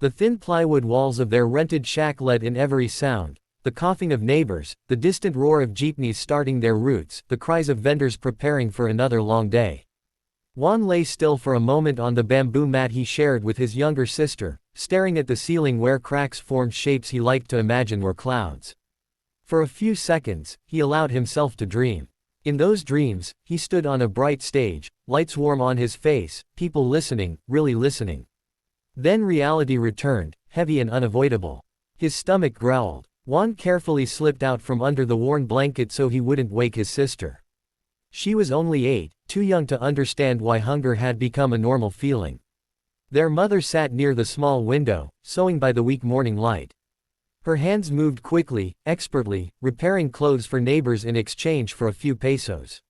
The thin plywood walls of their rented shack let in every sound: the coughing of neighbors, the distant roar of jeepneys starting their routes, the cries of vendors preparing for another long day. Juan lay still for a moment on the bamboo mat he shared with his younger sister, staring at the ceiling where cracks formed shapes he liked to imagine were clouds. For a few seconds, he allowed himself to dream. In those dreams, he stood on a bright stage, lights warm on his face, people listening, really listening. Then reality returned, heavy and unavoidable. His stomach growled. Juan carefully slipped out from under the worn blanket so he wouldn't wake his sister. She was only 8, too young to understand why hunger had become a normal feeling. Their mother sat near the small window, sewing by the weak morning light. Her hands moved quickly, expertly, repairing clothes for neighbors in exchange for a few pesos.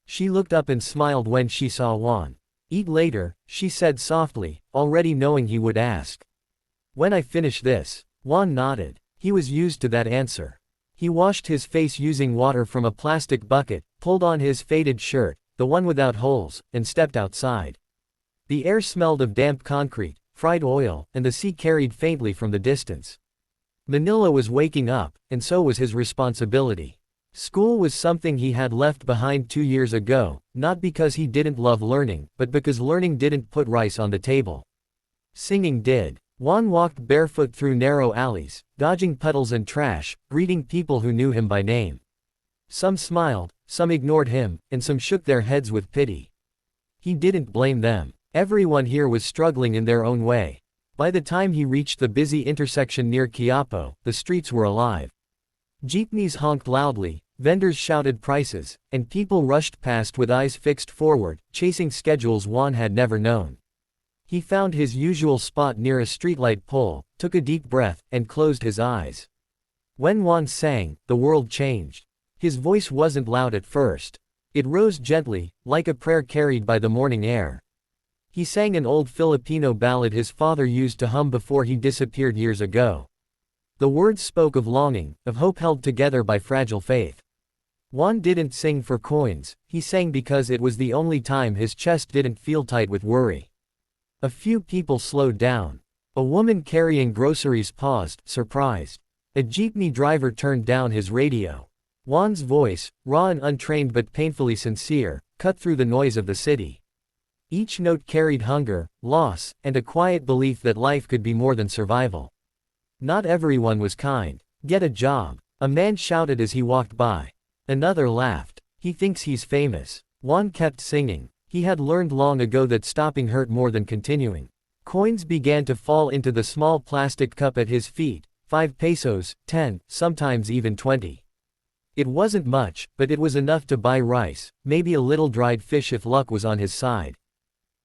She looked up and smiled when she saw Juan. "Eat later," she said softly, already knowing he would ask. "When I finish this." Juan nodded. He was used to that answer. He washed his face using water from a plastic bucket, pulled on his faded shirt, the one without holes, and stepped outside. The air smelled of damp concrete, fried oil, and the sea carried faintly from the distance. Manila was waking up, and so was his responsibility. School was something he had left behind 2 years ago, not because he didn't love learning, but because learning didn't put rice on the table. Singing did. Juan walked barefoot through narrow alleys, dodging puddles and trash, greeting people who knew him by name. Some smiled, some ignored him, and some shook their heads with pity. He didn't blame them. Everyone here was struggling in their own way. By the time he reached the busy intersection near Quiapo, the streets were alive. Jeepneys honked loudly, vendors shouted prices, and people rushed past with eyes fixed forward, chasing schedules Juan had never known. He found his usual spot near a streetlight pole, took a deep breath, and closed his eyes. When Juan sang, the world changed. His voice wasn't loud at first. It rose gently, like a prayer carried by the morning air. He sang an old Filipino ballad his father used to hum before he disappeared years ago. The words spoke of longing, of hope held together by fragile faith. Juan didn't sing for coins, he sang because it was the only time his chest didn't feel tight with worry. A few people slowed down. A woman carrying groceries paused, surprised. A jeepney driver turned down his radio. Juan's voice, raw and untrained but painfully sincere, cut through the noise of the city. Each note carried hunger, loss, and a quiet belief that life could be more than survival. Not everyone was kind. "Get a job," a man shouted as he walked by. Another laughed. "He thinks he's famous." Juan kept singing. He had learned long ago that stopping hurt more than continuing. Coins began to fall into the small plastic cup at his feet, 5 pesos, 10, sometimes even 20. It wasn't much, but it was enough to buy rice, maybe a little dried fish if luck was on his side.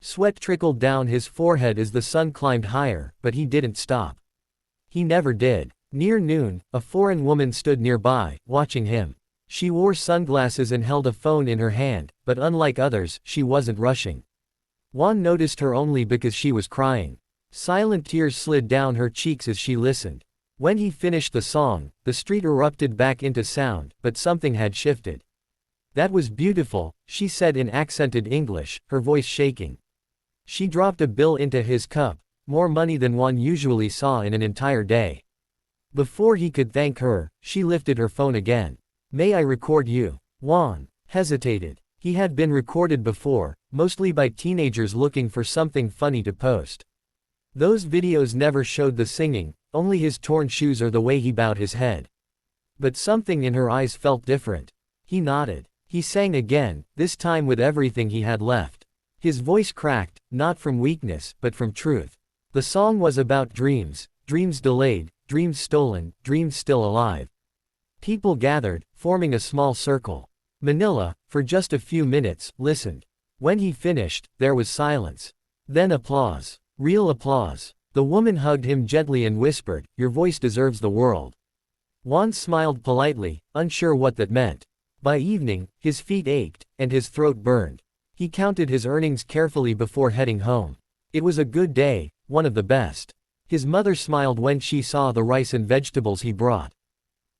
Sweat trickled down his forehead as the sun climbed higher, but he didn't stop. He never did. Near noon, a foreign woman stood nearby, watching him. She wore sunglasses and held a phone in her hand, but unlike others, she wasn't rushing. Juan noticed her only because she was crying. Silent tears slid down her cheeks as she listened. When he finished the song, the street erupted back into sound, but something had shifted. "That was beautiful," she said in accented English, her voice shaking. She dropped a bill into his cup, more money than Juan usually saw in an entire day. Before he could thank her, she lifted her phone again. "May I record you?" Juan hesitated. He had been recorded before, mostly by teenagers looking for something funny to post. Those videos never showed the singing, only his torn shoes or the way he bowed his head. But something in her eyes felt different. He nodded. He sang again, this time with everything he had left. His voice cracked, not from weakness, but from truth. The song was about dreams, dreams delayed, dreams stolen, dreams still alive. People gathered, forming a small circle. Manila, for just a few minutes, listened. When he finished, there was silence. Then applause. Real applause. The woman hugged him gently and whispered, "Your voice deserves the world." Juan smiled politely, unsure what that meant. By evening, his feet ached, and his throat burned. He counted his earnings carefully before heading home. It was a good day, one of the best. His mother smiled when she saw the rice and vegetables he brought.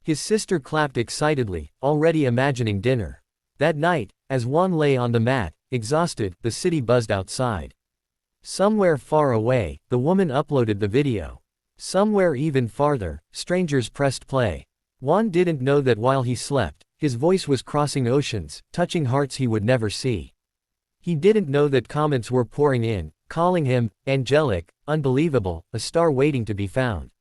His sister clapped excitedly, already imagining dinner. That night, as Juan lay on the mat, exhausted, the city buzzed outside. Somewhere far away, the woman uploaded the video. Somewhere even farther, strangers pressed play. Juan didn't know that while he slept, his voice was crossing oceans, touching hearts he would never see. He didn't know that comments were pouring in, calling him angelic, unbelievable, a star waiting to be found.